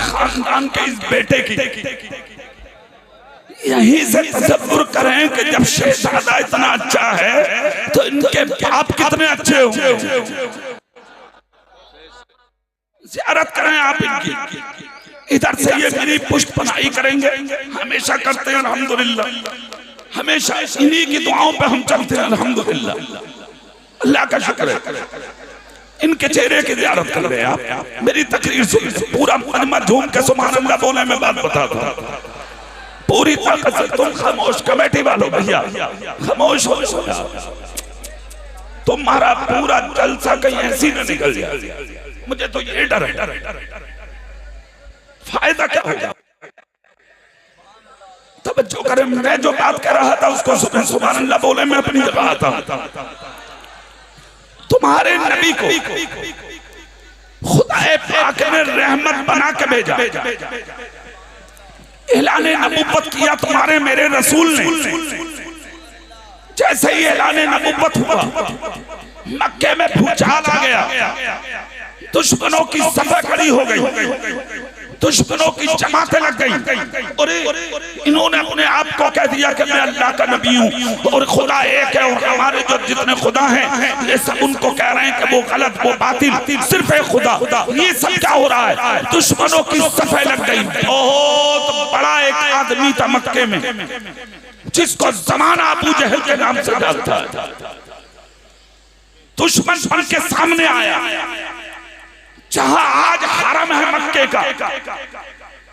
खानदान के इस बेटे की यहीं से तसव्वुर करें कि जब शहजादा इतना अच्छा है तो इनके बाप कितने अच्छे होंगे। ज़ियारत करें आप इनकी, इधर से ये मेरी पुष्पनाई करेंगे, हमेशा करते हैं अल्हम्दुलिल्लाह, हमेशा इन्हीं की दुआओं पे हम चलते हैं अल्हम्दुलिल्लाह। अल्लाह का शुक्र है इनके चेहरे की ज़ियारत कर रहे हैं आप। मेरी तकरीर सुन, पूरा मजमा झूम के सुभान अल्लाह बोले मैं बात बताता हूं पूरी ताकत से। तुम खामोश, कमेटी वालों भैया खामोश हो, तुम्हारा पूरा जलसा कहीं ऐसी न निकल जाए, मुझे तो ये डर है। फायदा क्या होगा? तवज्जो करें, मैं जो बात कर रहा था उसको सुबह सुभान अल्लाह बोले मैं अपनी जगह आता हूं। तुम्हारे नबी को खुदा पाक ने रहमत बना के भेजा, ऐलाने नबुव्वत किया तुम्हारे मेरे रसूल ने। जैसे ही ऐलाने नबुव्वत हुआ मक्के में भूचाल आ गया, दुश्मनों की सफा खड़ी हो गई, दुश्मनों की जमातें लग गई। और इन्होंने अपने आप को कह दिया कि मैं अल्लाह का नबी हूँ और खुदा एक है और हमारे जो जितने खुदा हैं ये सब उनको कह रहे हैं कि वो गलत, वो बातिल, सिर्फ एक खुदा। ये सब क्या हो रहा है? दुश्मनों की सफे लग गई। बहुत बड़ा एक आदमी था मक्के में जिसको जमाना अबू जहल के नाम से जानता था, दुश्मन बन के सामने आया। जहां आज हरम है मक्के का,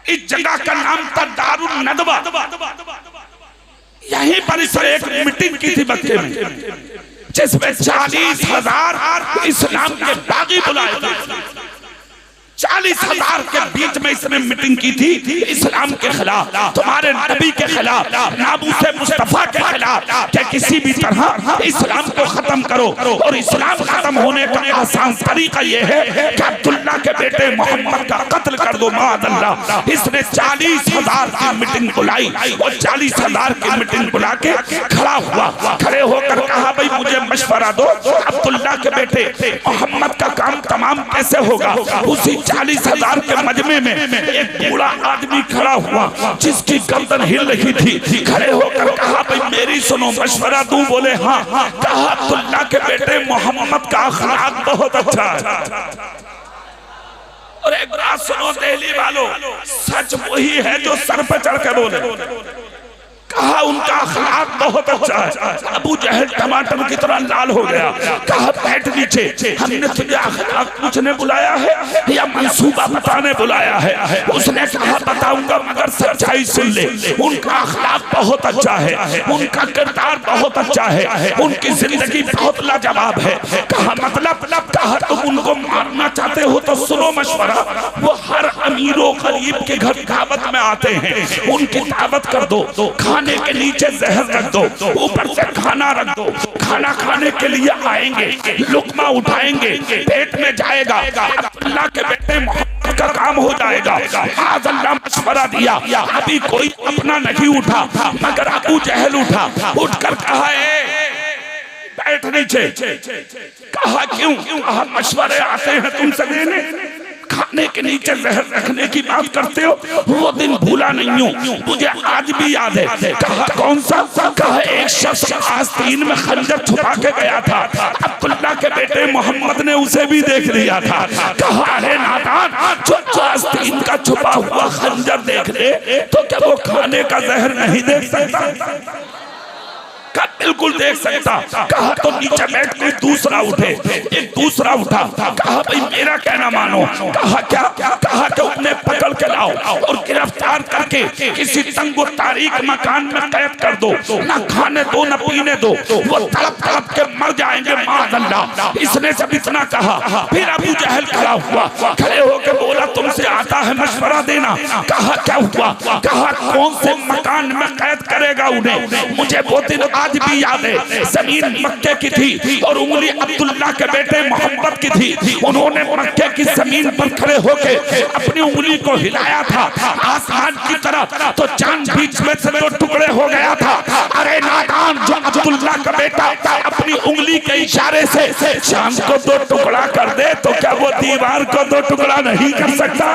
इस जगह का नाम था दारुल नदवा। यहीं पर इस एक मीटिंग की थी मक्के में जिसमें 40,000 इस्लाम के बागी बुलाए थे। 40,000 के बीच में इसने मीटिंग की थी इस्लाम के खिलाफ, तुम्हारे नबी के खिलाफ, नाबूसे मुस्तफा के खिलाफ, कि किसी भी तरह इस्लाम को खत्म करो। और इस्लाम खत्म होने का आसान तरीका यह है कि अब्दुल्ला के बेटे मोहम्मद का कत्ल कर दो माअल्लाह। इसने 40,000 की मीटिंग बुलाई और 40,000 की मीटिंग बुला के खड़ा हुआ, खड़े होकर कहा भाई मुझे मशवरा दो, अब्दुल्ला के बेटे मोहम्मद का काम तमाम कैसे होगा। उसी 40,000 के मजमे में एक बूढ़ा आदमी खड़ा हुआ जिसकी गर्दन हिल रही थी, खड़े होकर कहा भाई मेरी सुनो, मशवरा दूं? बोले हाँ। कहा अब्दुल्ला के बेटे मोहम्मद का अखलाक बहुत अच्छा है। और एक बात सुनो दिल्ली वालों, सच वही है जो सर पे चढ़ के बोले। कहा उनका अखलाक बहुत अच्छा है। अबू जहल टमाटर की तरह लाल हो गया। कहा बैठ नीचे, हमने तुझे अखलाक पूछने बुलाया है या मंसूबा बताने बुलाया है? उसने कहा बताऊंगा मगर सच्चाई सुन ले। उनका अखलाक बहुत अच्छा है, उनका किरदार बहुत अच्छा है, उनकी जिंदगी बहुत लाजवाब है। कहा मतलब? कहा तुम उनको मारना चाहते हो तो सुनो मशवरा, वो हर अमीरो गरीब के घर दावत में आते हैं, उनकी दावत कर दो, खाने के नीचे जहर रख दो, ऊपर से खाना रख दो, खाना खाने के लिए आएंगे, लुकमा उठाएंगे, पेट में जाएगा, अल्लाह के बेटे मोहम्मद का काम हो जाएगा। आज अल्लाह मशवरा दिया, अभी कोई अपना नहीं उठा मगर अबू जहल उठा, उठकर कहा बैठ नीचे। कहा क्यों? कहा मशवरे आते हैं तुम सभी ने, खाने के नीचे जहर रखने की बात करते हो, वो दिन भूला नहीं हूँ, मुझे आज भी याद है। कहा कौन सा? कहा एक शख्स आस्तीन में खंजर छुपा के गया था, अब्दुल्ला के बेटे मोहम्मद ने उसे भी देख लिया था। कहा अरे नादान, जो आस्तीन का छुपा हुआ खंजर देख ले तो क्या वो खाने का जहर नहीं देख सकता? का बिल्कुल देख सकता। कहा तो नीचे बैठ के दूसरा उठे, एक दूसरा उठा। कहा भाई मेरा कहना मानो। कहा क्या? कहा कि उन्हें पकड़ के लाओ और गिरफ्तार करके किसी तंगो तारीख मकान में कैद कर दो, ना खाने दो ना पीने दो, वो तड़प तड़प के मर जाएंगे माअल्लाह। इसने सब इतना कहा। फिर अबू जहल खड़ा हुआ, खड़े होकर बोला तुमसे आता है मशवरा देना। कहा क्या हुआ? कहा कौन से मकान में कैद करेगा उन्हें? मुझे वो दिन आज भी याद है। जमीन मक्के की थी और उंगली अब्दुल्ला के बेटे मोहम्मद की थी। उन्होंने मक्के की जमीन पर खड़े होकर अपनी उंगली को हिलाया था आसमान की तरफ, तो चांद बीच में से दो टुकड़े हो गया था। अरे नादान, जो अब्दुल्ला का बेटा अपनी उंगली के इशारे से चांद को दो टुकड़ा कर दे तो क्या वो दीवार को दो टुकड़ा नहीं कर सकता?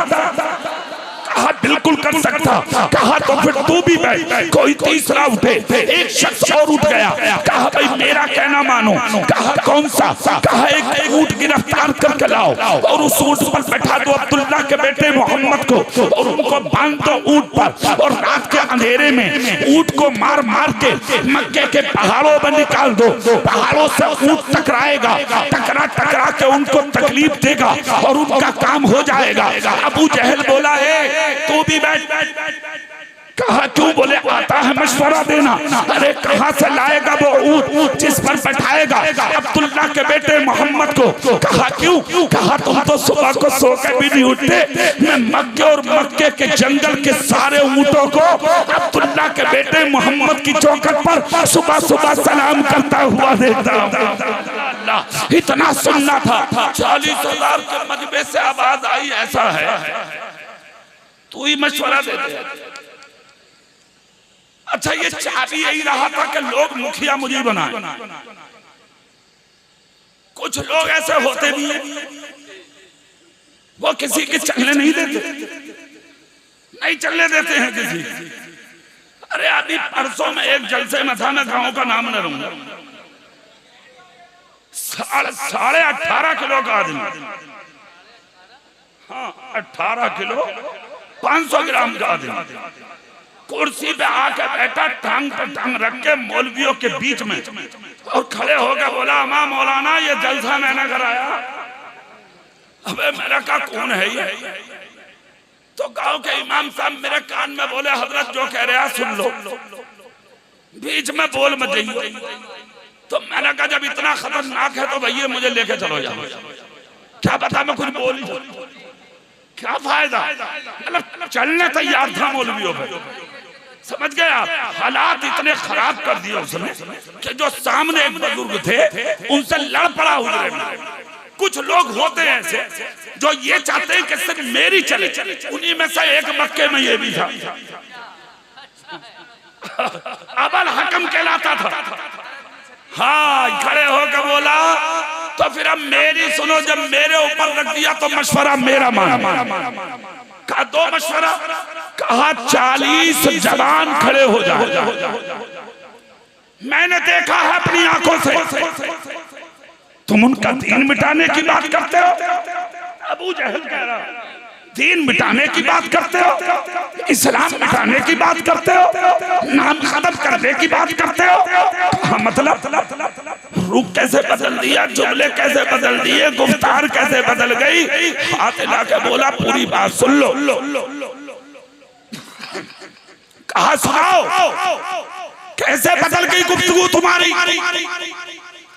बिल्कुल कर सकता। कहा तो फिर तू भी बैठ। कोई तीसरा उठे, एक शख्स और उठ गया। कहा भाई मेरा कहना मानो। कहा कौन सा? कहा एक ऊंट गिरफ्तार करके लाओ और उस ऊंट पर बैठा दो अब्दुल्ला के बेटे मोहम्मद को और उनको बांध दो ऊंट पर, और रात के अंधेरे में ऊंट को मार मार के मक्के के पहाड़ों में निकाल दो। पहाड़ों से ऊंट टकराएगा, टकरा टकरा के उनको तकलीफ देगा और उनका काम हो जाएगा। अबू जहल बोला है तू भी बैठ। कहा क्यों? बोले आता है मशवरा देना। अरे कहां से लाएगा वो ऊंट जिस पर बैठाएगा अब्दुल्ला के बेटे मोहम्मद को? कहा क्यों? कहा तुम तो सुबह को सो के भी नहीं उठते। मैं मक्के और मक्के के जंगल के सारे ऊंटों को अब्दुल्ला के बेटे मोहम्मद की चौखट पर सुबह सुबह सलाम करता हुआ देखता हूं। इतना सुनना था। 40,000 के मजबे से आवाज आई ऐसा है, तू ही मशवरा दे दे। अच्छा ये चाबी यही रहा था कि लोग मुखिया मुझे बनाए। कुछ लोग ऐसे होते भी हैं वो किसी के चलने नहीं देते, नहीं चलने देते हैं किसी। अरे अभी परसों में एक जलसे में था, मैं गांव का नाम न लूंगा, 18.5 किलो का आदमी, हाँ 18 किलो 500 ग्राम का आदमी कुर्सी पे आके बैठा, टांग पर टांग रख के मौलवियों के बीच में, और खड़े होकर बोला अमा मौलाना ये जलसा मैंने कराया। अबे मेरा का कौन है ये? तो गांव के इमाम साहब मेरे कान में बोले हजरत जो कह रहे हैं सुन लो, बीच में बोल मत जाइए। तो मैंने कहा जब इतना खतरनाक है तो भैया मुझे लेके चलो जाओ। क्या पता मैं कुछ बोल ही, क्या फायदा? मतलब चलने तैयार था मौलवियों पे, समझ गए आप? हालात इतने खराब कर दिए उसने कि जो सामने एक बुजुर्ग थे उनसे लड़ पड़ा हुजरे में। कुछ लोग होते हैं ऐसे जो ये चाहते हैं कि सिर्फ मेरी चले, उन्हीं में से एक मक्के में ये भी था। अबल हकम कहलाता था। हाँ खड़े होकर बोला तो फिर अब मेरी सुनो, जब मेरे ऊपर रख दिया तो मशवरा मेरा माना। कहा दो मशवरा। कहा 40 जवान खड़े हो जाओ। मैंने देखा है अपनी आंखों से, तुम उनका दीन मिटाने की बात करते हो। अबू जहल कह रहा दीन मिटाने की बात करते हो, इस्लाम मिटाने की बात करते हो, नाम खत्म करने की बात करते हो। मतलब रूप कैसे बदल दिया, जुमले कैसे बदल दिए, गुफ्तार कैसे बदल गई। हाथ हिला के बोला पूरी बात सुन लो। कहा सुनाओ कैसे बदल गई गुफ्तगू तुम्हारी।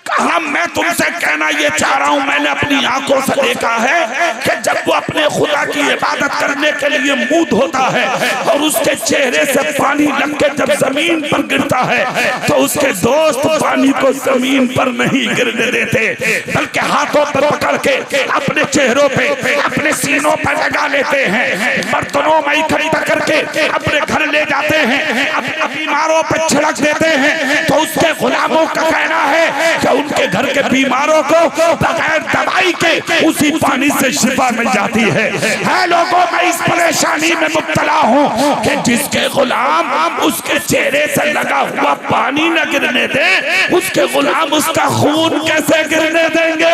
कहा मैं तुमसे कहना ये चाह रहा हूं, मैंने अपनी आंखों से देखा है कि जब वो अपने खुदा की इबादत करने के लिए मुंह धोता है और उसके चेहरे से पानी लग के जब जमीन पर गिरता है तो उसके दोस्त पानी को जमीन पर नहीं गिरने देते, बल्कि हाथों पर पकड़ के अपने चेहरों पे, अपने सीनों पर लगा लेते हैं, बर्तनों में इकट्ठा करके अपने घर ले जाते हैं, अपने बीमारों पर छिड़क देते हैं। तो उसके गुलामों का कहना है कि उनके घर के बीमारों को बगैर दवाई के उसी पानी से शिफा मिल जाती है। लोगों मैं इस परेशानी में मुब्तला हूँ कि जिसके गुलाम उसके चेहरे से लगा हुआ पानी न गिरने दे, उसके गुलाम उसका खून कैसे गिरने देंगे।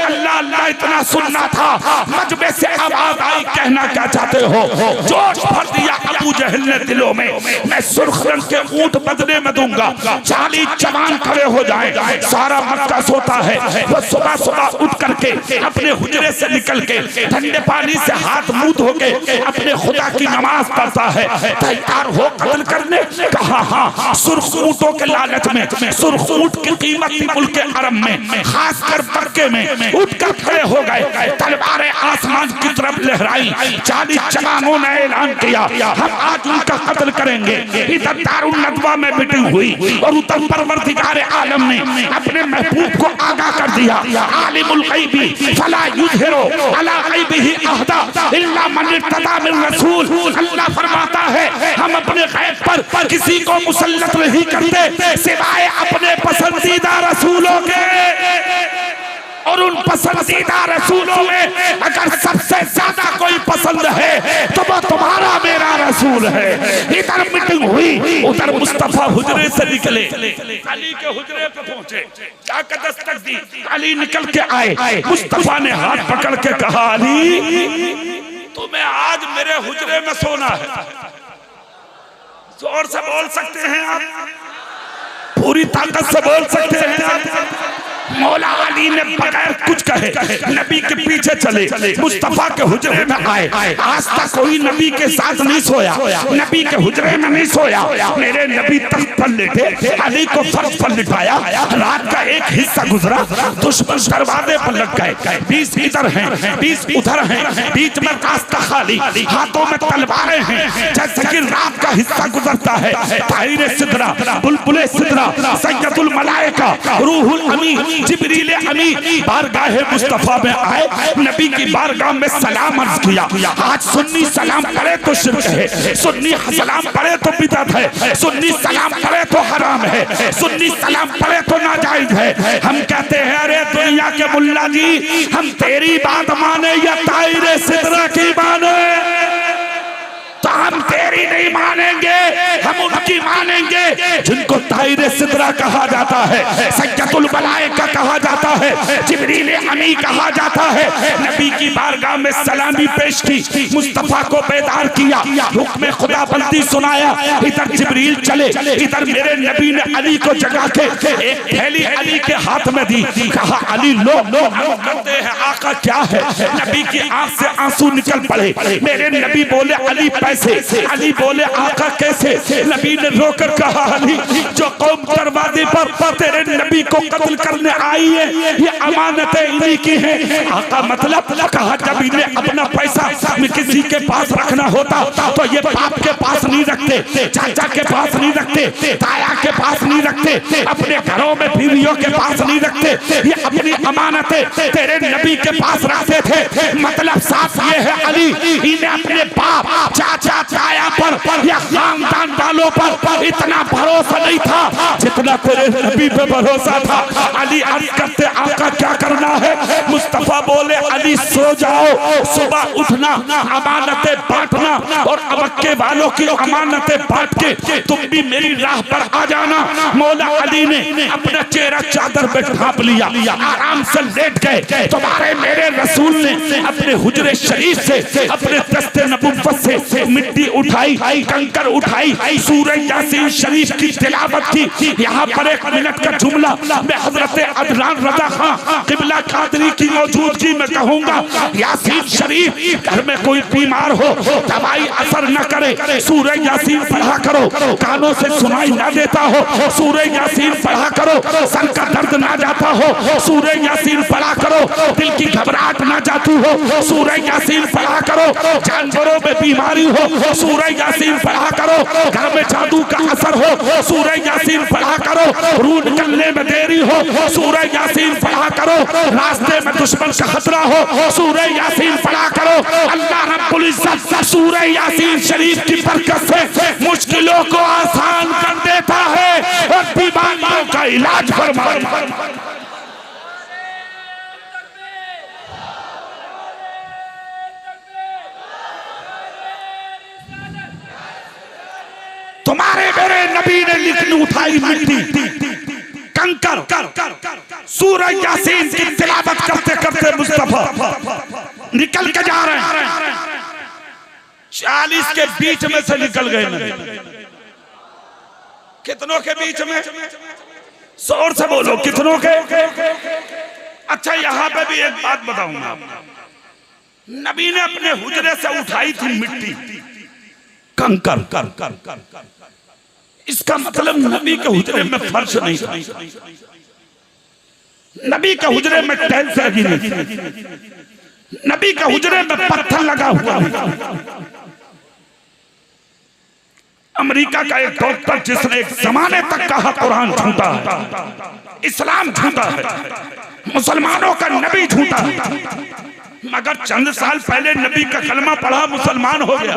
अल्लाह अल्लाह इतना सुनना था, मजबे से आवाज आई कहना क्या चाहते हो। जोश भर दिया अबू जहल ने दिलों में, मैं सुर्ख रंग के ऊंट बदले में दूंगा, 40 जवान खड़े हो जाए। सारा मक्का सोता है, वो सुबह सुबह उठ करके अपने हुजरे से निकल के ठंडे पानी से हाथ मुंह धो के अपने खुदा की नमाज पढ़ता है। तैयार हो कत्ल करने। कहा हाँ, सुर्ख ऊंटों के लालच में, सुर्ख ऊंट की कीमत थी मुल्क अरब में, खासकर मक्के में। उठकर खड़े हो गए, तलवारें आसमान की तरफ लहराई। 40 जवानों ने ऐलान किया हम आज उनका कत्ल करेंगे। इधर दारुल नदवा में मीटिंग हुई और उधर परवरदिगार आलम ने अपने महबूब को आगाह कर दिया, आलिमुल गैबी फला युज़हिरु अला गैबिही अहदा इल्ला मन इर्तदा मिन रसूल। अल्लाह फरमाता है हम अपने गैब पर किसी को मुसल्लत नहीं करते सिवाय अपने पसंदीदा रसूलों के, और उन पसंदीदा रसूलों में अगर सबसे ज्यादा कोई पसंद है तो वो तुम्हारा मेरा रसूल है। इधर मीटिंग हुई, उधर मुस्तफा हुजरे से निकले, अली के हुजरे पे पहुंचे, जाकर दस्तक दी, अली निकल के आए। मुस्तफा ने हाथ पकड़ के कहा, अली तुम्हें आज मेरे हुजरे में सोना है। जोर से बोल सकते हैं आप, पूरी ताकत से बोल सकते हैं आप। मौला अली ने बगैर कुछ कहे नबी के पीछे चले, मुस्तफा के हुजरे में आए। आज तक कोई नबी के साथ नहीं सोया, नबी के हुजरे में नहीं सोया। मेरे नबी तख्त पर लेटे, अली को फर्श पर लिटाया। रात का एक हिस्सा गुजरा, दुश्मन दरवाजे पर लग गए। 20 इधर हैं, 20 उधर हैं, बीच में रास्ता खाली, हाथों में तलवारें हैं। जैसे कि रात का हिस्सा गुजरता है, ताहिर सिदरा, बुलबुल सिदरा, सैयदुल मलाइका, रूहुल अमीन, जिब्रील अमीन बारगाह मुस्तफा में आए। नबी की बारगाह में सलाम अर्ज किया। आज सुन्नी सलाम पढ़े तो शिर्क है, सुन्नी सलाम पढ़े तो बिदअत है, सुन्नी सलाम पढ़े तो हराम है, सुन्नी सलाम पढ़े तो नाजायज है। हम कहते हैं, अरे दुनिया के मुल्ला जी, हम तेरी बात माने या ताहिर सिदरा की माने? तो हम तेरी नहीं मानेंगे, हम उनकी मानेंगे जिनको ताहिर सिदरा कहा जाता है, सैयदुल मलाइका कहा जाता है, जिब्रील अमी कहा जाता है। नबी की बारगाह में सलामी पेश की, मुस्तफा को बेदार किया, हुक्म खुदाबंदी सुनाया। इधर जिब्रील चले, इधर मेरे नबी ने अली को जगा के एक थैली अली के हाथ में दी, कहा अली लो लो। कहते हैं आका क्या है? नबी की आंख से आंसू निकल पड़े। मेरे नबी बोले अली पैसे, अली बोले आका कैसे? नबी ने रोकर कहा, अली जो कौम दरवाजे पर तेरे नबी को कत्ल करने आई है, ये अमानतें इन्हीं की हैं। आका मतलब? कहा जब इन्हें अपना पैसा किसी के पास रखना होता तो ये बाप के पास नहीं रखते, चाचा के पास नहीं रखते, ताया के पास नहीं रखते, अपने घरों में बीवियों के पास नहीं रखते, ये अपनी अमानतें तेरे नबी के पास रखते थे। मतलब साफ ये है अली, इन्हें अपने बाप, चाचा, ताया पर या खानदान वालों पर इतना भरोसा नहीं था जितना तेरे नबी पे भरोसा था। अली अर्ज करते, आका क्या करना है? मुस्तफा बोले अली सो जाओ, सुबह उठना, अमानतें बांटना और अबक्के वालों की अमानतें बांट के तुम भी मेरी राह पर आ जाना। मौला अली ने अपना चेहरा चादर पे ढांप लिया, आराम से लेट गए। तुम्हारे मेरे रसूल ने अपने हुजरे शरीफ से, अपने दस्ते नबुव्वत से मिट्टी उठाई, कंकर उठाई, सूरह यासीन शरीफ की तिलावत की। यहाँ पर 1 मिनट का जुमला मैं हजरत अदनान रजा खां किबला कादरी की मौजूदगी में कहूंगा। यासीन शरीफ, घर में कोई बीमार हो, दवाई असर न करे, सूरह यासीन पढ़ा करो, कानों से सुनाई ना देता हो, सूरह यासीन पढ़ा करो, सर का दर्द ना जाता हो, सूरह यासीन पढ़ा करो, दिल की घबराहट ना जाती हो, सूरह यासीन पढ़ा करो, जानवरों में बीमारी हो, सूरह यासीन पढ़ा करो, घर में जादू का असर हो, सूरह यासीन पढ़ा करो, रूह निकलने में देरी हो, सूरह यासीन पढ़ा करो, रास्ते में दुश्मन का खतरा हो, सूरह यासीन पढ़ा करो। अल्लाह रब्बुल इज्जत सूरह यासीन शरीफ की बरकत से मुश्किलों को आसान कर देता है और बीमारियों का इलाज फरमाता है। तुम्हारे मेरे नबी ने लिखनी उठाई मिट्टी, कंकर, सूरह यासीन की तिलावत करते करते मुस्तफा निकल के जा रहे हैं। 40 के बीच में से निकल गए। कितनों के बीच में? जोर से बोलो, कितनों के? अच्छा, यहां पे भी एक बात बताऊंगा। नबी ने अपने हुजरे से उठाई थी मिट्टी, कंकर। इसका मतलब नबी के हुजरे में फर्श नहीं था, नबी के हुजरे में टाइल्स लगी नहीं, नबी के हुजरे में पत्थर लगा हुआ है। अमेरिका का एक डॉक्टर जिसने एक जमाने तक कहा कुरान झूठा है, इस्लाम झूठा है, मुसलमानों का नबी झूठा है, मगर चंद साल पहले नबी का कलमा पढ़ा मुसलमान हो गया।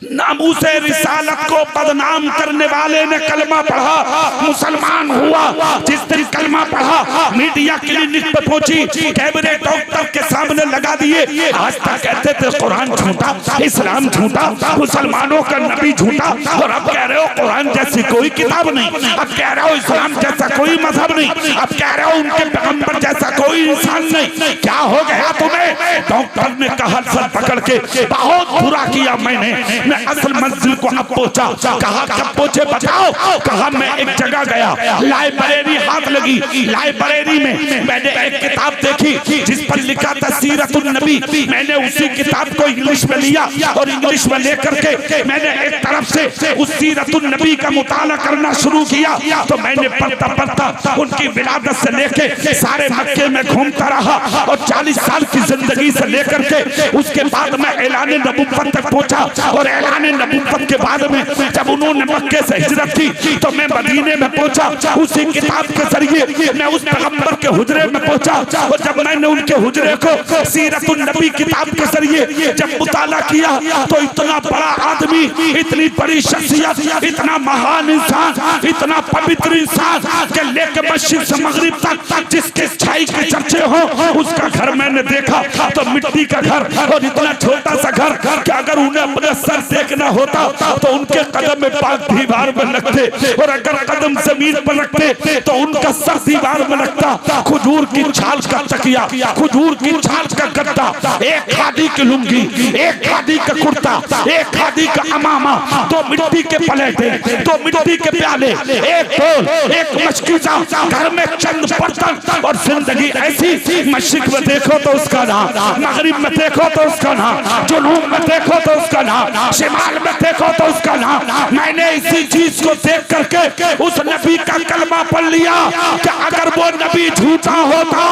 नामूसे रिसालत को बदनाम करने वाले ने कलमा पढ़ा, मुसलमान हुआ। जिस दिन कलमा पढ़ा मीडिया क्लिनिक पे पहुंची, कैमरे डॉक्टर के सामने लगा दिए। आज तक कहते थे कुरान झूठा, इस्लाम झूठा, मुसलमानों का नबी झूठा, और अब कह रहे हो कुरान जैसी कोई किताब नहीं, अब कह रहे हो इस्लाम जैसा कोई मजहब नहीं, अब कह रहे हो उनके पैगंबर जैसा कोई इंसान नहीं। क्या हो गया तुम्हें? डॉक्टर ने कहा सर पकड़ के, बहुत बुरा किया मैंने, मैं असल मंजिल को अब पहुंचा। कहा कब पहुंचे बताओ? कहा मैं एक जगह गया, लाइब्रेरी हाथ लगी, लाइब्रेरी में मैंने एक किताब देखी जिस पर लिखा था सीरतुन नबी। मैंने उसी किताब को इंग्लिश में लिया और इंग्लिश में लेकर के मैंने एक तरफ से उस सीरतुन नबी का मुताला करना शुरू किया। तो मैंने पढ़ता पढ़ता उनकी विलादत से लेके सारे मक्के में घूमता रहा और 40 साल की जिंदगी से लेकर के उसके बाद मैं ऐलान नबुव्वत तक पहुंचा। और ऐलान नबुव्वत के बाद में जब उन्होंने मक्के से हिजरत की तो मैं मदीने में पहुंचा। उसी किताब के जरिए मैं उस पैगंबर के हुजरे में पहुंचा। और जब मैंने उनके हुजरे को सीरतुन नबी किताब के जरिए जब मुताला किया तो इतना बड़ा आदमी, इतनी बड़ी शख्सियत, इतना महान इंसान, इतना पवित्र इंसान के लेके मस्जिद से मगरिब तक जिसके छाई के चर्चे हो, उसका घर मैंने देखा तो मिट्टी का घर, और इतना छोटा सा घर कि अगर उन्हें अपने सर देखना होता तो उनके कदम में पाक दीवार में लगते, और अगर कदम जमीन पर रखते तो उनका सर दीवार में लगता। खजूर की छाल का तकिया, खजूर की छाल का गद्दा, एक खादी की लुंगी, एक खादी का कुर्ता, एक खादी का अमामा, 2 मिट्टी के प्लेटें, 2 मिट्टी के प्याले, एक बोल, एक मशकीजा, घर में चंद बर्तन, और जिंदगी ऐसी। मशरिक में देखो तो उसका नाम, मगरिब में देखो तो उसका नाम, जुनूब में देखो तो उसका नाम, शिमाल में देखो तो उसका नाम। मैंने इसी चीज को देख करके उस नबी का कलमा पढ़ लिया कि अगर वो नबी झूठा होता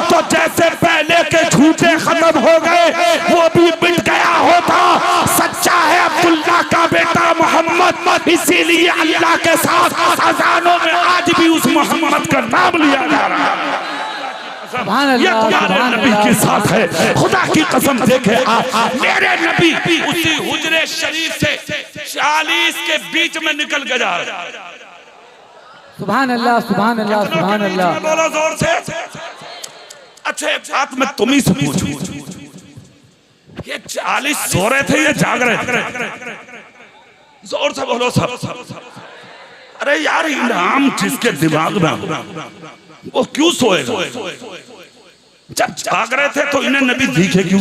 तो जैसे पहले के झूठे खत्म हो गए वो भी मिट गया होता। सच्चा है अब्दुल्लाह का बेटा मोहम्मद, इसीलिए अल्लाह के साथ अजानों में आज भी उस मोहम्मद का नाम लिया जा रहा है। ये तुम्हारे नबी के साथ है। खुदा की कसम देखे मेरे नबी उसी हुजरे शरीफ से 40 के बीच में निकल के जा रहा है। सुभान अल्लाह, सुभान अल्लाह, सुभान अल्लाह। बोलो जोर से। अच्छा एक बात मैं तुम्ही से पूछूं, ये 40 सो रहे थे, ये जाग रहे थे? जोर से बोलो सब। अरे यार इनाम जिसके दिमाग में वो क्यों सोएगा? जब जाग रहे थे तो इन्हें नबी दिखे क्यों?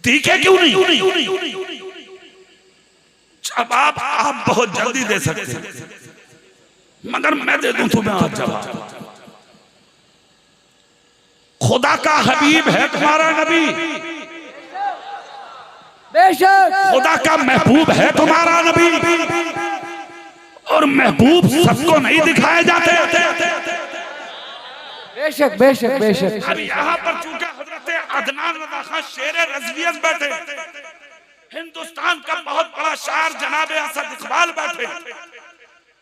दिखे क्यों नहीं? जवाब आप बहुत जल्दी दे सकते हैं, मगर मैं दे दूं तुम्हें आज जवाब। खुदा का हबीब है तुम्हारा नबी, बेशक खुदा का महबूब है तुम्हारा नबी, और महबूब सबको नहीं दिखाए जाते। बेशक बेशक बेशक। अब यहाँ पर चूंकि हजरत अदनान रज़ा खां शेर रज़वियत बैठे, हिंदुस्तान का बहुत बड़ा शायर जनाब असद इकबाल बैठे,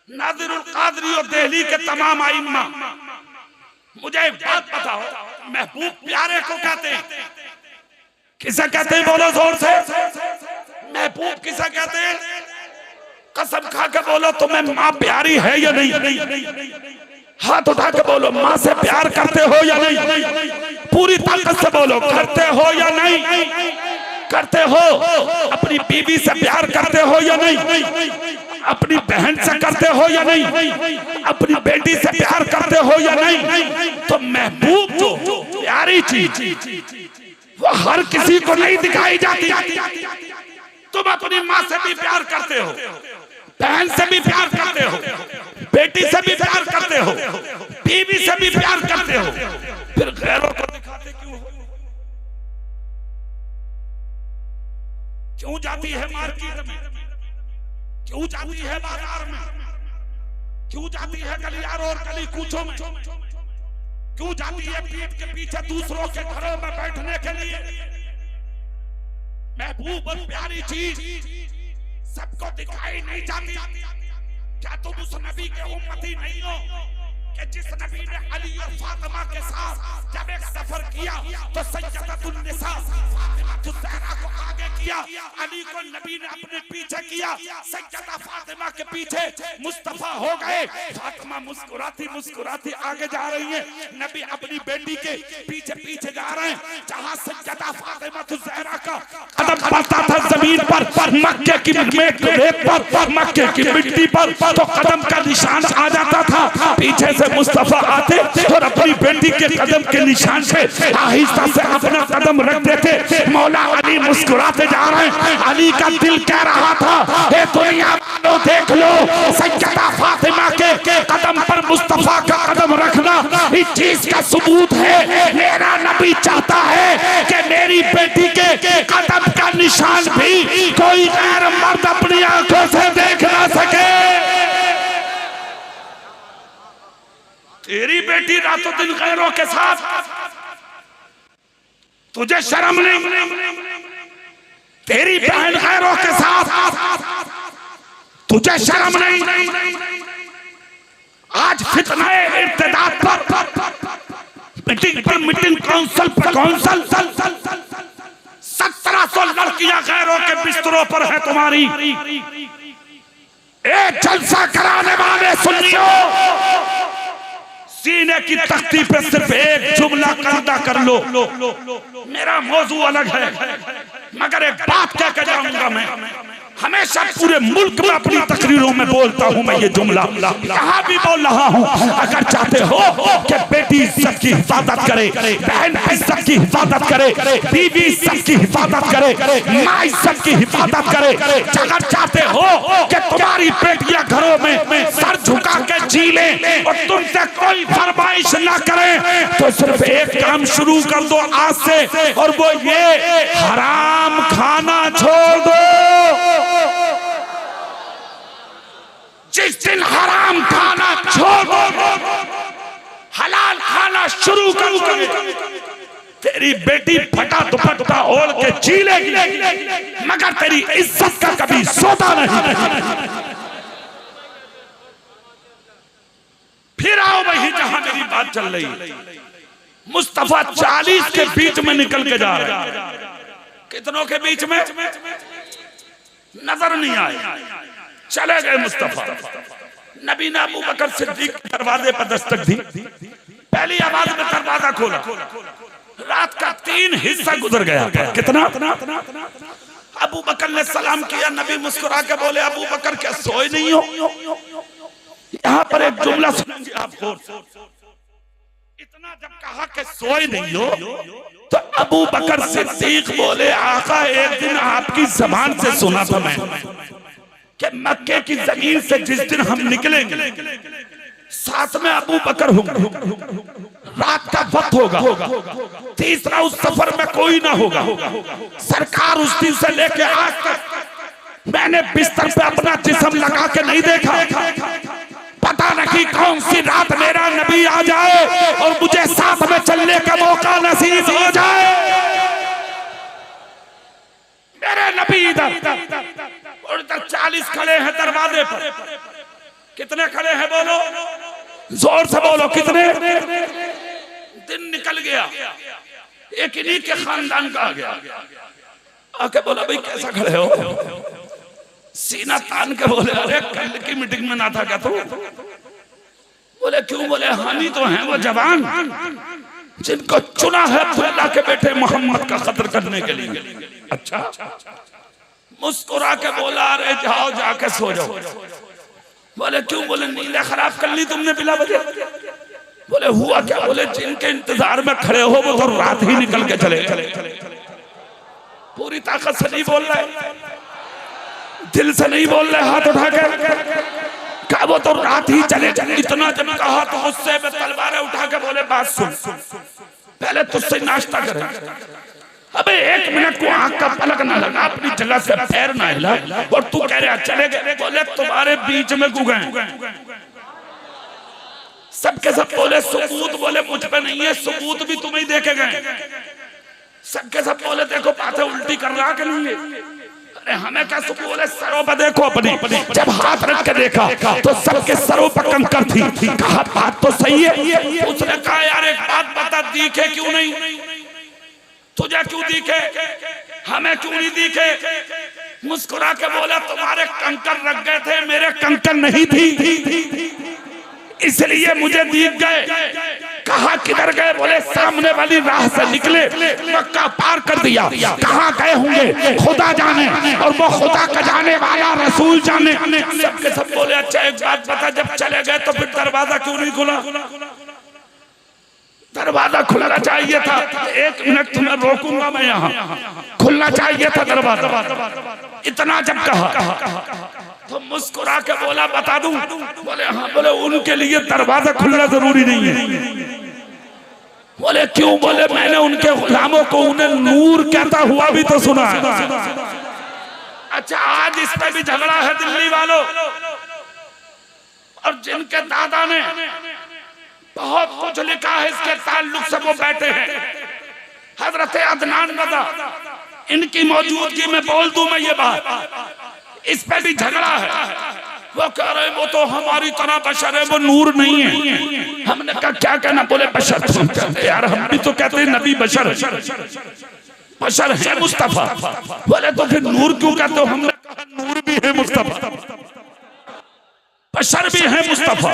नादिरुल कादरी और दिल्ली के तमाम आइम्मा, मुझे एक बात बताओ, महबूब प्यारे को कहते हैं? किसे कहते हैं? बोलो जोर से। महबूब किसे कहते हैं? कसम खा के बोलो तुम्हें माँ प्यारी है या नहीं? हाथ उठा के बोलो माँ से प्यार करते हो या नहीं? पूरी ताकत से बोलो करते हो या नहीं? करते हो। अपनी बीवी से प्यार करते हो या नहीं? अपनी बहन से करते हो या नहीं? अपनी बेटी से प्यार करते हो या नहीं? तो महबूब जो प्यारी चीज वो हर किसी को नहीं दिखाई जाती। तुम अपनी माँ से भी प्यार करते हो, बहन से भी प्यार करते हो, बेटी से भी प्यार करते हो, बीवी से भी प्यार करते हो, फिर गैरों को दिखाते क्यों हो? क्यों जाती है मार्केट में? क्यों जाती है बाजार में? क्यों जाती है गलियारों और गली कूचों में? क्यों जाती है पीठ के पीछे दूसरों के घरों में बैठने के लिए? महबूब और प्यारी चीज सबको दिखाई नहीं जाती। क्या तुम उस नबी के उम्मती नहीं हो कि जिस नबी ने अली और फातिमा के साथ जब एक सफर किया तो सैयदतुन निसा फातिमा ज़हरा को आगे किया, अली को नबी ने अपने पीछे किया, सैयदा फातिमा के पीछे मुस्तफा हो गए। फातिमा मुस्कुराती मुस्कुराती आगे जा रही है, नबी अपनी बेटी के पीछे पीछे जा रहे हैं। जहां सैयदा फातिमा ज़हरा का कदम पड़ता था जमीन पर, मक्के की रेत पर, मक्के की मिट्टी पर, तो कदम का निशान आ जाता था। पीछे से मुस्तफा आते और अपनी बेटी के कदम के निशान से आहिस्ता से अपना कदम रख देते। मौला अली मुस्कुराते जा रहे हैं। अली का दिल कह रहा था, हे दुनिया वालों देख लो, सैयदा फातिमा के कदम पर मुस्तफा का कदम रखना इस चीज का सबूत है। मेरा नबी चाहता है कि मेरी बेटी के कदम का निशान भी कोई गैर मर्द अपनी आंखों से देख ना सके। तेरी बेटी रातों दिन गैरों के साथ, तुझे शर्म नहीं? तेरी बहन गैरों के साथ, तुझे शर्म नहीं? आज फितना इर्तिदाद पर मीटिंग पर मीटिंग, काउंसिल पर काउंसिल, 1700 लड़कियां गैरों के बिस्तरों पर है तुम्हारी। एक जलसा कराने वाले सुनियो, सीने की तख्ती पे सिर्फ एक जुमला कंधा कर लो। मेरा मौजू अलग है, मगर एक बात कह के जाऊंगा। मैं हमेशा पूरे मुल्क में अपनी तकरीरों में बोलता हूं, मैं ये जुमला यहाँ भी बोल रहा हूं। अगर चाहते हो कि बेटी इज्जत की हिफाजत करे, बहन इज्जत की हिफाजत करे, बीवी इज्जत की हिफाजत करे, माँ इज्जत की हिफाजत करे, अगर चाहते हो कि तुम्हारी बेटियां घरों में सर झुका के जी ले और तुमसे कोई फरमाइश ना करे, तो सिर्फ एक काम शुरू कर दो आज से, और वो ये, हराम खाना छोड़ दो। जिस दिन हराम खाना छोड़ दो, हलाल खाना शुरू करोगे, तेरी बेटी फटा दुपट्टा ओढ़ के जी लेगी, मगर तेरी इज्जत का कभी सौदा नहीं। फिर आओ वही जहां मेरी बात चल रही है। मुस्तफा 40 के बीच में निकल के जा रहे हैं। कितनों के बीच में? नजर नहीं आए, चले गए मुस्तफा। नबी ने अबू बकर सिद्दीक के दरवाजे पर दस्तक दी, पहली आवाज में दरवाजा खोला। रात का 3 हिस्सा गुजर गया। कितना? अबू बकर ने सलाम किया। नबी मुस्कुरा के बोले, अबू बकर क्या सोए नहीं हो? यहाँ पर एक जुमला सुनेंगे आपको। इतना जब कहा कि सोए नहीं हो, तो अबू बकर सिद्दीक बोले, आका एक दिन आपकी जबान से सुना था मैं कि मक्के की जमीन से जिस दिन हम निकलेंगे, साथ में अबू बकर होंगे, रात का वक्त होगा, तीसरा उस सफर में कोई ना होगा। सरकार उस दिन से लेके आज तक मैंने बिस्तर पे अपना जिस्म लगा के नहीं देखा। पता नहीं कौन सी रात मेरा नबी आ जाए और मुझे साथ में चलने का मौका नसीब हो जाए। मेरे नबी इधर और इधर 40 खड़े हैं दरवाजे पर। कितने खड़े हैं बोलो, जोर से बोलो, कितने? दिन निकल गया, एक इन्हीं के खानदान का आ गया। आके बोला, भाई कैसा खड़े हो? सीना तान के बोले, अरे कल की मीटिंग में ना था क्या तू? बोले क्यों? बोले हामी तो हैं वो जवान जिनको चुना है अल्लाह के बेटे मोहम्मद का कत्ल करने के लिए। अच्छा, मुस्कुरा के बोला, अरे जाओ जाके सो जाओ। बोले क्यों? बोले नींद खराब कर ली तुमने बिला वजह। बोले हुआ क्या? बोले जिनके इंतजार में खड़े हो वो तो रात ही निकल के चले। पूरी ताकत से नहीं बोल रहे, दिल से नहीं बोल रहे, हाथ उठा के कहा वो तो रात ही चले। इतना जब कहा तो गुस्से में तलवारें उठा के बोले, बात सुन, पहले तुझसे नाश्ता करें। अबे 1 मिनट को आंख का पलक ना लगा, अपनी जगह से पैर ना हिला, और तू कह रहा चले गए। बोले तुम्हारे बीच में गु गए। सबके सब बोले सबूत, बोले मुझ पे नहीं है सबूत, भी तुम्हें देखे गए। सबके सब बोले देखो बातें उल्टी कर रहा कि नहीं है? हमें क्या सुकून, बोले सरों पर देखो अपनी। जब हाथ रख के देखा तो सबके सरों पर कंकर थी। कहा बात तो सही है। उसने कहा यार एक बात बता, दिखे क्यों नहीं? तुझे क्यों दिखे, हमें क्यों नहीं दिखे? मुस्कुरा के बोला तुम्हारे कंकर रख गए थे, मेरे कंकर नहीं थी, इसलिए मुझे दिख गए। कहा किधर गए? बोले सामने वाली राह से निकले, मक्का पार कर दिया। कहाँ गए होंगे खुदा जाने, और वो खुदा का जाने वाला रसूल जाने। सबके सब बोले अच्छा एक बात बता, जब चले गए तो फिर दरवाजा क्यों नहीं खुला? दरवाजा खुलना चाहिए था। एक मिनट तुम्हें रोकूंगा मैं, यहाँ खुलना चाहिए था दरवाजा। इतना जब कहा तो मुस्कुरा के बोला बता दूं? बोले हाँ। बोले उनके लिए दरवाजा खुलना जरूरी नहीं है। बोले क्यों? बोले मैंने उनके गुलामों को उन्हें नूर कहता हुआ भी तो सुना है। अच्छा आज इस पे भी झगड़ा है दिल्ली वालों, और जिनके दादा ने बहुत कुछ लिखा है इसके ताल्लुक से वो बैठे हैं, हजरत अदनान रज़ा, इनकी मौजूदगी में बोल दूं मैं ये बात, इस पे भी झगड़ा है। वो कह रहे वो तो हमारी तरह बशर है, वो नूर नहीं है। हमने कहा क्या कहना? बोले बशर। यार हम भी तो कहते हैं नबी बशर बशर है मुस्तफा। बोले तो फिर नूर क्यों कहते हो? हमने कहा नूर भी है मुस्तफा, बशर भी है मुस्तफा,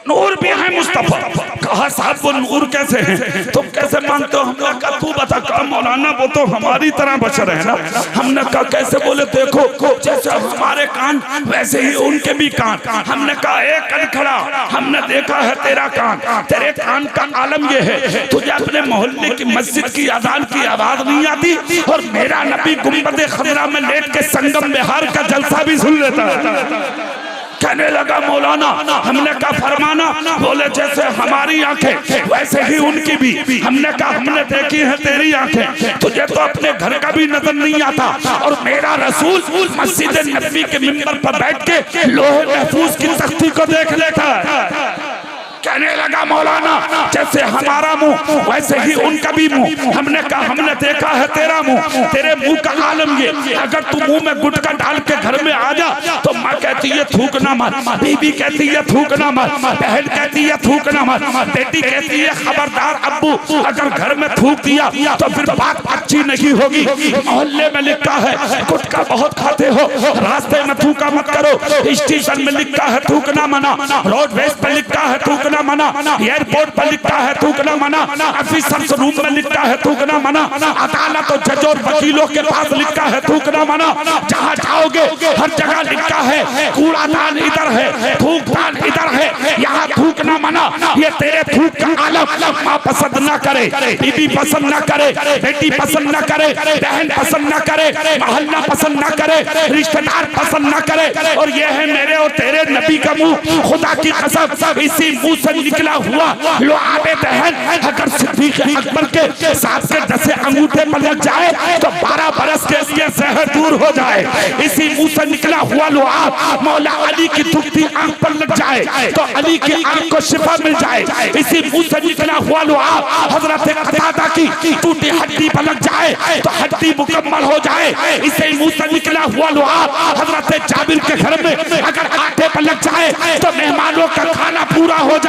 नूर भी है मुस्तफा। कहा साहब वो नूर कैसे हैं? तुम कैसे मानते हो? हमने कहा तू बता। कहा मौलाना वो तो हमारी तरह बशर है ना। हमने कहा कैसे? बोले देखो जैसे हमारे कान वैसे ही उनके भी कान। हमने कहा एक कन खड़ा, हमने देखा है तेरा कान, तेरे कान का आलम ये है तुझे अपने मोहल्ले की मस्जिद की अजान की आवाज नहीं आती, और मेरा नबी गुंबद खजरा में लेट के संगम बिहार का जलसा भी सुन लेता है। कहने लगा मौलाना, हमने कहा फरमाना। बोले जैसे हमारी आंखें वैसे ही उनकी भी। हमने कहा हमने देखी है तेरी आंखें, तुझे तो अपने घर का भी नजर नहीं आता, और मेरा रसूल मस्जिद नबी के मिंबर पर बैठ के लोहे महफूज की तख्ती को देख लेता है। कहने लगा मौलाना जैसे हमारा मुंह वैसे ही उनका भी मुंह। हमने कहा हमने देखा है तेरा मुंह, तेरे मुंह का आलम ये, अगर तू मुंह में गुटखा डाल के घर में आ जा तो माँ कहती है थूकना मत, बीबी कहती है थूकना मत, बहन कहती है थूकना मत, बेटी कहती है खबरदार अब्बू अगर घर में थूक दिया तो फिर बात अच्छी नहीं होगी। मोहल्ले में लिखा है गुटखा बहुत खाते हो, रास्ते में थूका मत करो, स्टेशन में लिखा है थूकना मना, रोडवेज पर लिखा है थूकना मना, एयरपोर्ट पर लिखा है थूकना मना, ऑफिसर्स रूम में लिखा है थूकना मना, अदालत और जज और वकीलों के पास लिखा है थूकना मना। जहाँ जाओगे हर जगह लिखा है कूड़ादान इधर है, थूकदान इधर है, यहाँ थूकना मना। ये तेरे थूक का आलम माँ पसंद न करे, बीबी पसंद न करे, बेटी पसंद न करे, बहन पसंद न करे, मोहल्ला पसंद न करे, रिश्तेदार पसंद न करे, और ये है मेरे और तेरे नबी का मुंह। खुदा की कसम इसी मुंह से निकला हुआ लुआबे दहन अगर सिद्दीक अकबर के साथ के 10 अंगूठे पर लग जाए तो 12 बरस के लिए जहर दूर हो जाए। इसी मुंह से निकला हुआ लुआब मौला अली की दुखती आंख पर लग जाए तो अली की आंख को शिफा मिल जाए। इसी मुंह से निकला हुआ लुआब हजरत कतादा की टूटी हड्डी पर लग जाए तो हड्डी मुकम्मल हो जाए। इसी मुंह से निकला हुआ लुआब हजरत जाबिर के घर में अगर आटे पर लग जाए तो मेहमानों का खाना पूरा हो जाए।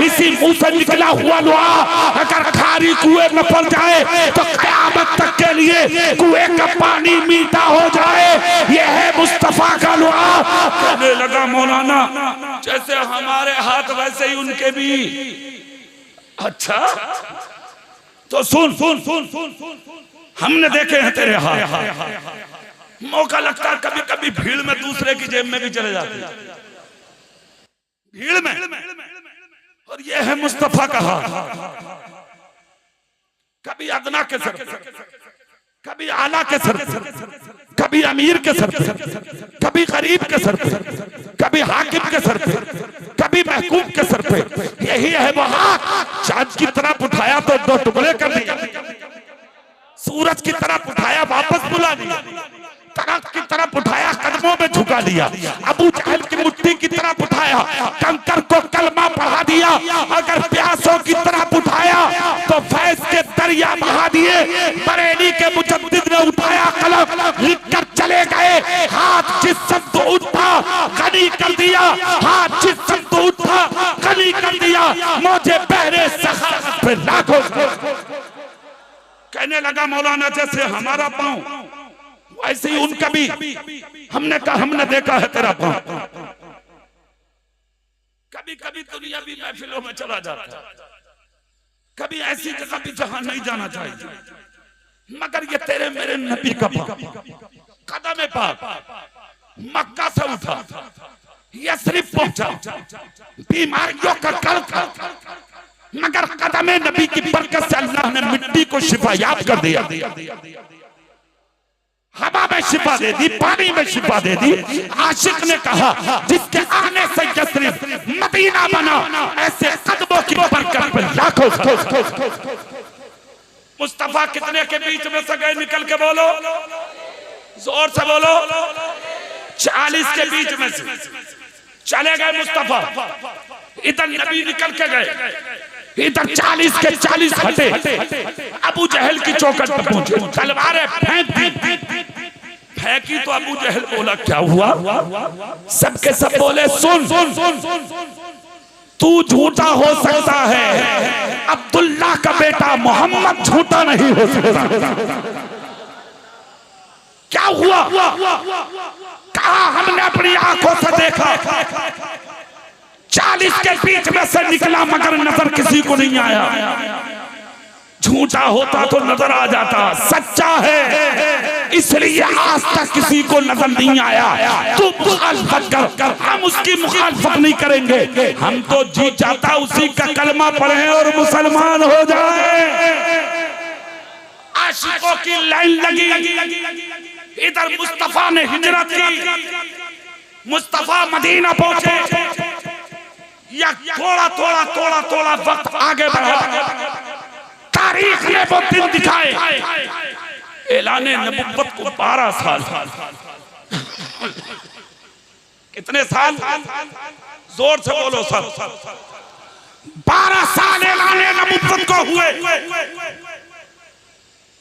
इसी मुंह से निकला हुआ लुआब अगर खारी कुएं में पड़ जाए तो क़यामत तक के लिए कुएं का पानी मीठा हो जाए। यह है मुस्तफा का लुआब। कहने लगा मौलाना जैसे हमारे हाथ वैसे ही उनके भी। अच्छा तो सुन सुन सुन सुन हमने देखे हैं तेरे हाथ। मौका लगता है कभी कभी भीड़ में दूसरे की जेब में भी चले जाते हैं, भीड़ में, और ये है मुस्तफा का हाथ। कभी अदना के सर, कभी आला के सर, कभी अमीर के सर, कभी गरीब के सर, कभी हाकिम के सर, कभी महकूम के सर पे। यही है वो हाथ। चांद की तरफ उठाया तो 2 टुकड़े कर दिया, सूरज की तरफ उठाया वापस बुला दिया, तरफ की तरफ उठाया कदमों में झुका दिया, अबू जहल की मुट्ठी की तरफ उठाया कंकर को कलमा पढ़ा दिया, अगर प्यासों की तरफ उठाया तो फैज के दरिया बहा दिए। बरेली के मुजद्दिद ने उठाया कलम लिखकर चले हाथ जिस शब्द उठा गनी कर दिया, हाथ जिस शब्द उठा गनी कर दिया, मुझे बहरे सखावत पे लाखों। कहने लगा मौलाना जैसे हमारा पांव वैसे ही उनका भी। हमने कहा हमने देखा है तेरा पांव। कभी कभी दुनिया भी महफिलों में चला जाता है, कभी ऐसी जगह भी जहां नहीं जाना चाहिए, मगर ये तेरे मेरे नबी का पांव कदम पाक मक्का से उठा यस्रिब पहुंचा, बीमारियों का कल था, मगर कदम नबी की बरकत से अल्लाह ने मिट्टी को शिफायाब कर दिया, हवा में शिफा दे दी, पानी में शिफा दे दी। आशिक ने कहा जिसके आने से यस्रिब मदीना बना, ऐसे कदमों की बरकत पे लाखों। मुस्तफा कितने के बीच में से गए निकल के बोलो, जोर से बोलो। 40 के बीच में से चले गए मुस्तफा। इधर नबी निकल के गए, इधर 40 के 40 हटे। अबू जहल की चौखट पर पहुंचे, तलवारें फेंकी तो अबू जहल बोला क्या हुआ? सबके सब बोले सुन, तू झूठा हो सकता है, अब्दुल्ला का बेटा मोहम्मद झूठा नहीं हो सकता। क्या हुआ? कहा हमने अपनी आंखों से देखा, 40 के बीच में से निकला मगर नजर किसी को नहीं आया। झूठा होता तो नजर आ जाता, सच्चा है इसलिए आज तक किसी को नजर नहीं आया। तू मुखालफत कर, हम उसकी मुखालफत नहीं करेंगे। हम तो जी चाहता उसी का कलमा पढ़े और मुसलमान हो जाए। आशिकों की लाइन लगी। इधर मुस्तफा ने हिजरत की, मुस्तफा मदीना पहुंचे। या थोड़ा वक्त आगे बढ़ा, तारीख ने वो दिन दिखाए। ऐलाने नबुव्वत को 12 साल, कितने साल? जोर से बोलो सब। 12 साल ऐलाने नबुव्वत को हुए।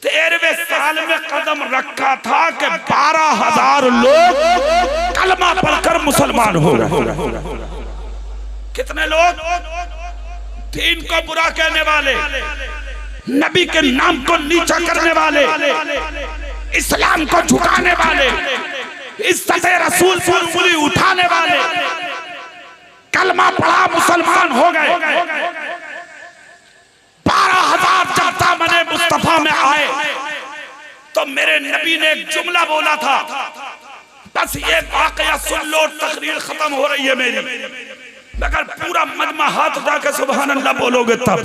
13वें साल में कदम रखा था कि 12,000 लोग कलमा पढ़कर मुसलमान हो रहे। कितने लोग? दीन को बुरा कहने वाले, नबी के नाम को नीचा करने वाले, इस्लाम को झुकाने वाले, इज्जत रसूल पर उंगली उठाने वाले, कलमा पढ़ा मुसलमान हो गए। 12,000 जब दामने मुस्तफा में आए तो मेरे नबी ने एक जुमला बोला था, बस ये वाकया सुन लो, तकरीर खत्म हो रही है मेरी, मगर पूरा मजमा हाथ उठा के सुभान अल्लाह बोलोगे तब।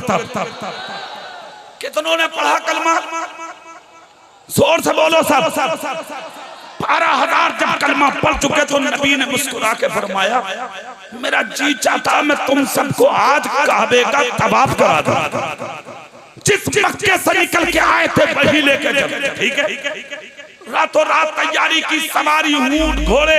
कितनों ने पढ़ा कलमा? जोर से बोलो सब। 12,000 जब कलमा पढ़ चुके तो नबी ने मुस्कुरा के फरमाया, मेरा जी चाहता मैं तुम सबको आज काबे का तवाफ करा दूं। जिस मक्के से निकल के आए थे वही लेके चले। ठीक है? रातों रात तैयारी की, सवारी ऊंट घोड़े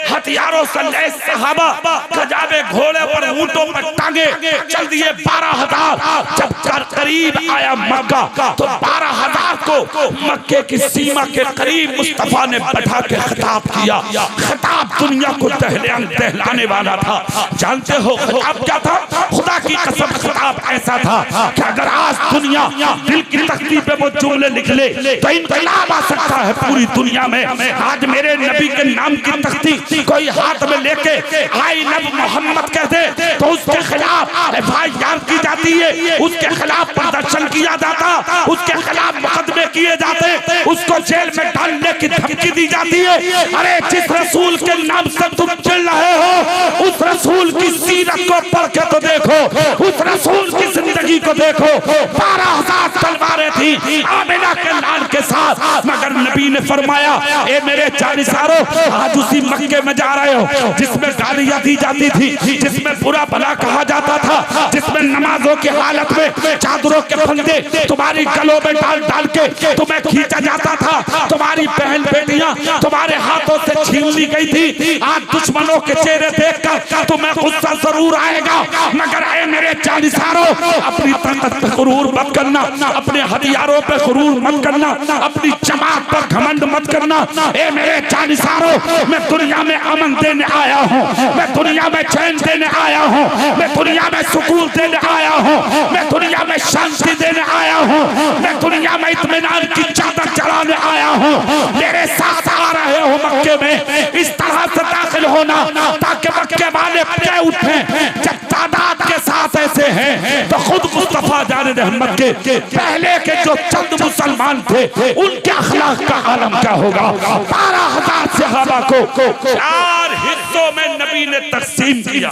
हथियारों से लैस सहाबा खजाबे घोड़े पर ऊंटों पर टांगे चल दिए। 12,000 जब करीब आया मक्का तो 12,000 को मक्के की सीमा के करीब मुस्तफा ने बैठा के खिताब किया। खिताब दुनिया को दहलाने वाला था। जानते हो खिताब क्या था? खुदा की कसम खिताब ऐसा था कि अगर आज दुनिया दिल की तख्ती पे वो जुमले लिख ले तो इनकलाब आ सकता है पूरी दुनिया में। आज मेरे नबी के नाम की तख्ती कोई हाथ में लेके आई लव मोहम्मद कहते तो उसके खिलाफ एफआईआर की जाती है, उसके खिलाफ प्रदर्शन किया जाता, उसके खिलाफ मुकदमे किए जाते, उसको जेल में डालने की धमकी दी जाती है। अरे जिस रसूल के नाम से तुम चिढ़ रहे हो उस रसूल की सीरत को पढ़ के तो देखो, उस रसूल की जिंदगी को देखो। 12,000 तलवारें थी आमिना के लाल के साथ, मगर नबी ने फरमाया ए मेरे जानिसारों, आज उसी मक्के में जा रहे हो जिसमें गालियां दी जाती थी, जिसमें बुरा भला कहा जाता था, जिसमें नमाजों की हालत में चादरों के फंदे तुम्हारी गलों में डाल डाल के तुम्हें खींचा जाता था, तुम्हारी बहन बेटियां तुम्हारे हाथों से छीन ली गई थी। आज दुश्मनों के चेहरे देखकर तुम्हें गुस्सा जरूर आएगा, मगर ए मेरे जानिसारों, अपनी ताकत पे गुरूर मत करना, अपने हथियारों पे गुरूर मत करना, अपनी जमात पर घमंड मत करना। ए मेरे जानिसारों, मैं दुनिया में अमन देने आया हूँ, मैं दुनिया में चैन देने आया हूँ, मैं दुनिया में सुकून देने आया हूँ, मैं दुनिया में शांति देने आया हूँ, मैं दुनिया में इत्मीनान की चादर चढ़ाने आया हूँ। मेरे साथ आ रहे हो मक्के में, इस तरह से दाखिल होना ताकि मक्के वाले कह उठे। जब तादाद के साथ ऐसे हैं तो खुद मुस्तफा जाने रहमत के पहले के जो चंद मुसलमान थे उनके अखलाक का आलम क्या होगा। 12,000 सहाबा को 4 हिस्सों में नबी ने तकसीम किया।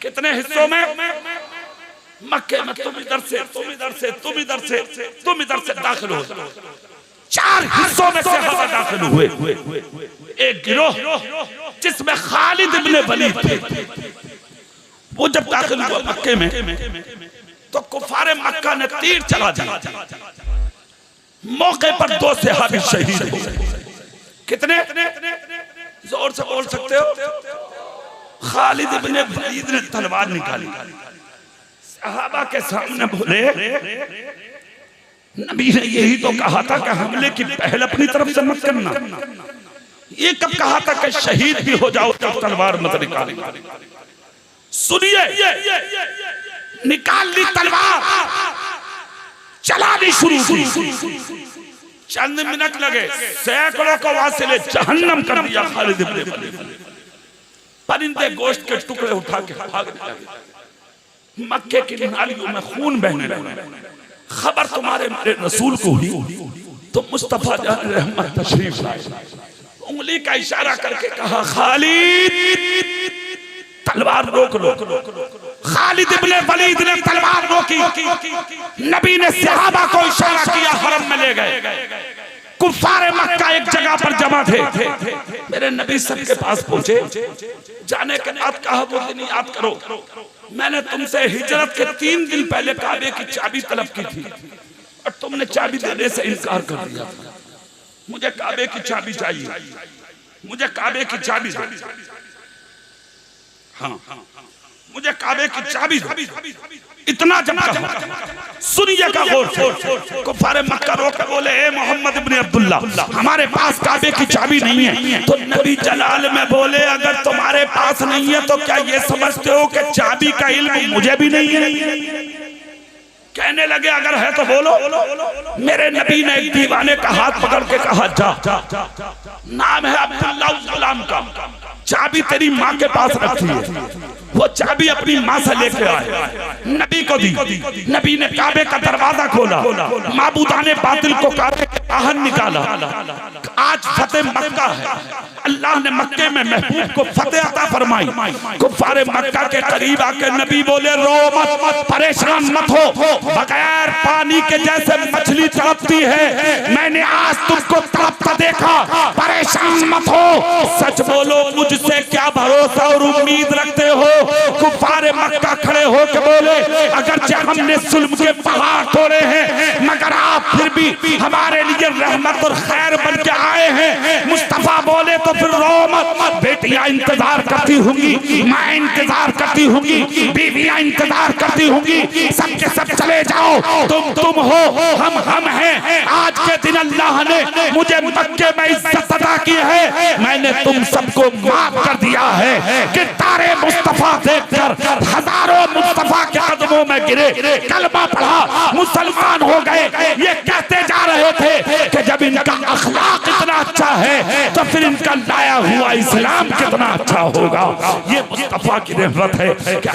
कितने हिस्सों में? मक्के में तुम इधर से, तुम इधर से, तुम इधर से, तुम इधर से दाखिल हो। 4 हिस्सों में सहाबा दाखिल हुए। एक गिरोह जिसमें खालिद इब्ने वलीद थे, वो जब दाखिल हुआ मक्के में तो कुफारे मक्का ने तीर चला दिया। मौके पर 2 सहाबी शहीद हो गए। कितने? जोर से बोल सकते हो? खालिद इब्ने वलीद ने तलवार निकाली, सहाबा के सामने बोले, नबी ने यही तो कहा था कि हमले की पहल अपनी तरफ से मत करना। ये कब कहा था कि शहीद भी हो जाओ तब तलवार मत निकालना? सुनिए, निकाल ली तलवार, चलानी शुरू की। चंद मिनट लगे, सैकड़ों को वासिले जहन्नम कर दिया खालिद इब्ने वलीद। परिंदे गोश्त के टुकड़े उठा के भागने लगे। मक्के की नालियों में खून बहने लगा। खबर तुम्हारे मेरे रसूल को हुई तो मुस्तफा जान रहमत तशरीफ लाए। उंगली का इशारा करके कहा, खालिद तलवार रोक लो। खालिद इब्ने वलीद ने तलवार रोकी। नबी ने सहाबा को इशारा किया, हरम में ले गए। कुफारे मक्का एक जगह पर जमा थे। मेरे नबी सबके पास पहुंचे। जाने के बाद कहा, वो दिन याद करो, मैंने तुमसे हिजरत के 3 दिन पहले काबे की चाबी तलब की थी और तुमने चाबी देने से इनकार कर दिया। मुझे काबे की चाबी चाहिए, मुझे काबे की चाबी दो। हाँ, मुझे काबे की चाबी दो। इतना जब सुनिएगा गौर से। कुफारे मक्का रोक के बोले, ए मोहम्मद इब्ने अब्दुल्ला, हमारे पास काबे की चाबी नहीं है। तो नबी जलाल में बोले, अगर तुम्हारे पास नहीं है तो क्या ये समझते हो कि चाबी का इल्म मुझे भी नहीं है? कहने लगे, अगर है तो बोलो। मेरे नबी ने एक दीवाने का हाथ पकड़ के कहा, जा, नाम है अब्दुल्ला उस गुलाम का, चाबी तेरी माँ के पास रखी है। वो चाबी अपनी माँ से लेके आए, नबी को दी। नबी ने काबे का दरवाजा खोला, माबूदाने बातिल को काबे के बाहर निकाला। आज फतेह मक्का है, अल्लाह ने मक्के में महबूब को फतेह अता फरमाई। कुफारे मक्का के करीब आकर नबी बोले, रो मत, परेशान मत हो, बगैर पानी के जैसे मछली तड़पती है, मैंने आज तुमको तड़पता देखा, परेशान मत हो। सच बोलो, मुझसे क्या भरोसा और उम्मीद रखते हो? कुफारे मक्का खड़े हो के बोले, अगर हमने जुल्म के पहाड़ तोड़े हैं मगर आप फिर भी हमारे लिए रहमत और खैर बन के आए हैं। मुस्तफा बोले, तो फिर रो मत, बेटियां इंतजार करती होंगी, माँ इंतजार करती होंगी, बीवियां इंतजार करती होंगी, सबके सब चले जाओ, तुम हो, हम हैं। आज के दिन अल्लाह ने मुझे मक्के में इज्जत अता की है, मैंने तुम सबको माफ कर दिया है। कि तारे मुस्तफा देखकर हजारों मुस्तफा के कदमों में गिरे, कलमा पढ़ा, मुसलमान हो गए। ये कहते जा रहे थे कि जब इनका अखलाक इतना अच्छा है तो फिर इनका लाया हुआ इस्लाम कितना अच्छा होगा। ये मुस्तफा की रहमत है कि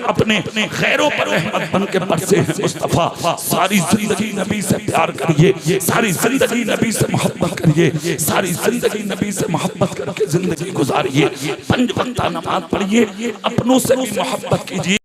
अपने खैरों पर रहमत बन के बरसे हैं मुस्तफा। सारी जिंदगी नबी से प्यार करिए, सारी जिंदगी नबी से मोहब्बत करिए, सारी जिंदगी नबी से मोहब्बत करके जिंदगी गुजारिए। 5 वक्त नमाज पढ़िए, अपनों से भी मोहब्बत कीजिए।